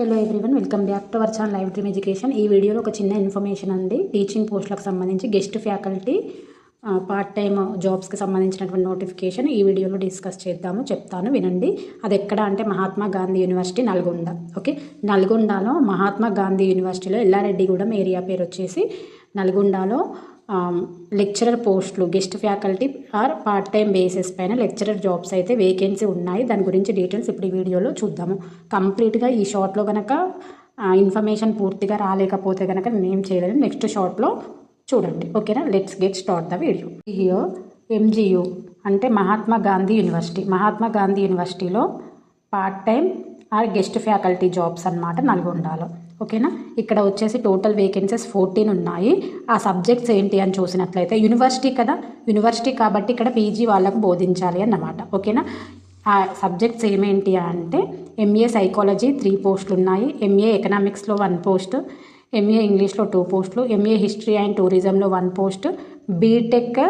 Hello everyone, welcome back to our channel live dream education. ఈ వీడియోలో ఒక చిన్న ఇన్ఫర్మేషన్ అండి. టీచింగ్ పోస్టులకు సంబంధించి గెస్ట్ ఫ్యాకల్టీ పార్ట్ టైమ్ జాబ్స్కి సంబంధించినటువంటి నోటిఫికేషన్ ఈ వీడియోలో డిస్కస్ చేద్దాము, చెప్తాను వినండి. అది ఎక్కడ అంటే మహాత్మా గాంధీ యూనివర్సిటీ నల్గొండ. ఓకే, నల్గొండలో మహాత్మా గాంధీ యూనివర్సిటీలో ఎల్లారెడ్డిగూడెం ఏరియా పేరు వచ్చేసి నల్గొండలో లెక్చరర్ పోస్టులు guest faculty or part time basis పైన లెక్చరర్ జాబ్స్ అయితే వేకెన్సీ ఉన్నాయి. దాని గురించి డీటెయిల్స్ ఇప్పుడు ఈ వీడియోలో చూద్దాము. కంప్లీట్గా ఈ షార్ట్లో కనుక ఇన్ఫర్మేషన్ పూర్తిగా రాలేకపోతే కనుక నేనేం చేయలేను, నెక్స్ట్ షార్ట్లో చూడండి. ఓకేనా, let's get start the video. Video MGU అంటే మహాత్మా గాంధీ యూనివర్సిటీ. మహాత్మా గాంధీ యూనివర్సిటీలో part time or guest faculty jobs అన్నమాట నల్గొండలో. ఓకేనా, ఇక్కడ వచ్చేసి టోటల్ వేకెన్సీస్ 14 ఉన్నాయి. ఆ సబ్జెక్ట్స్ ఏంటి అని చూసినట్లయితే యూనివర్సిటీ కదా, యూనివర్సిటీ కాబట్టి ఇక్కడ పీజీ వాళ్ళకు బోధించాలి అన్నమాట. ఓకేనా, ఆ సబ్జెక్ట్స్ ఏమేంటి అంటే ఎంఏ సైకాలజీ 3 పోస్టులు ఉన్నాయి, ఎంఏ ఎకనామిక్స్లో 1 పోస్ట్, ఎంఏ ఇంగ్లీష్లో 2 పోస్టులు, ఎంఏ హిస్టరీ అండ్ టూరిజంలో 1 post, BTech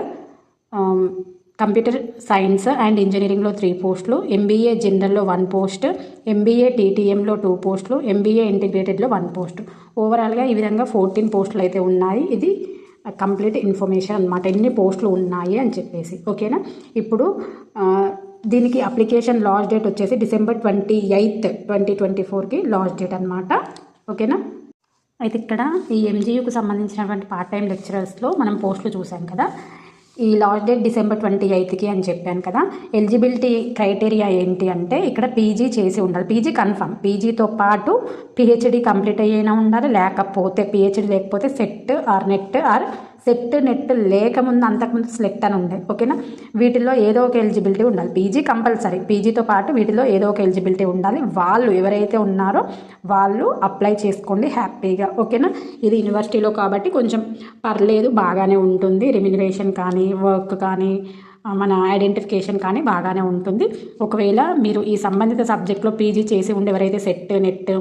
computer science and ఇంజనీరింగ్లో 3 పోస్టులు, ఎంబీఏ జనరల్లో 1 పోస్ట్, ఎంబీఏ టీటీఎంలో 2 పోస్టులు, ఎంబీఏ ఇంటిగ్రేటెడ్లో 1 పోస్ట్. ఓవరాల్గా ఈ విధంగా 14 పోస్టులు అయితే ఉన్నాయి. ఇది కంప్లీట్ ఇన్ఫర్మేషన్ అనమాట, ఎన్ని పోస్టులు ఉన్నాయి అని చెప్పేసి. ఓకేనా, ఇప్పుడు దీనికి అప్లికేషన్ లాస్ట్ డేట్ వచ్చేసి December 28, 2024కి లాస్ట్ డేట్ అనమాట. ఓకేనా, అయితే ఇక్కడ ఈ ఎంజీయూకి సంబంధించినటువంటి పార్ట్ టైం లెక్చరర్స్లో మనం పోస్టులు చూసాం కదా. ఈ లాస్ట్ డేట్ December 28కి అని చెప్పాను కదా. ఎలిజిబిలిటీ క్రైటీరియా ఏంటి అంటే ఇక్కడ పీజీ చేసి ఉండాలి. పీజీ కన్ఫర్మ్, పీజీతో పాటు పిహెచ్డి కంప్లీట్ అయ్యేనా ఉండాలి, లేకపోతే పిహెచ్డి లేకపోతే SET or NET or SET NET లేకముందు అంతకుముందు సెలెక్ట్ అని ఉండే. ఓకేనా, వీటిల్లో ఏదో ఒక ఎలిజిబిలిటీ ఉండాలి. పీజీ కంపల్సరీ, పీజీతో పాటు వీటిలో ఏదో ఒక ఎలిజిబిలిటీ ఉండాలి. వాళ్ళు ఎవరైతే ఉన్నారో వాళ్ళు అప్లై చేసుకోండి హ్యాపీగా. ఓకేనా, ఇది యూనివర్సిటీలో కాబట్టి కొంచెం పర్లేదు, బాగానే ఉంటుంది. రెమ్యునరేషన్ కానీ వర్క్ కానీ మన ఐడెంటిఫికేషన్ కానీ బాగానే ఉంటుంది. ఒకవేళ మీరు ఈ సంబంధిత సబ్జెక్ట్లో పీజీ చేసి ఉండి ఎవరైతే సెట్ నెట్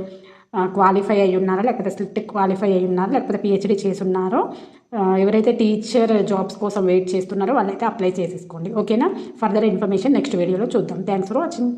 క్వాలిఫై అయి ఉన్నారో, లేకపోతే స్లిట్ క్వాలిఫై అయి ఉన్నారో, లేకపోతే పిహెచ్డి చేసి ఉన్నారో, ఎవరైతే టీచర్ జాబ్స్ కోసం వెయిట్ చేస్తున్నారో వాళ్ళైతే అప్లై చేసేసుకోండి. ఓకేనా, ఫర్దర్ ఇన్ఫర్మేషన్ నెక్స్ట్ వీడియోలో చూద్దాం. Thanks for watching.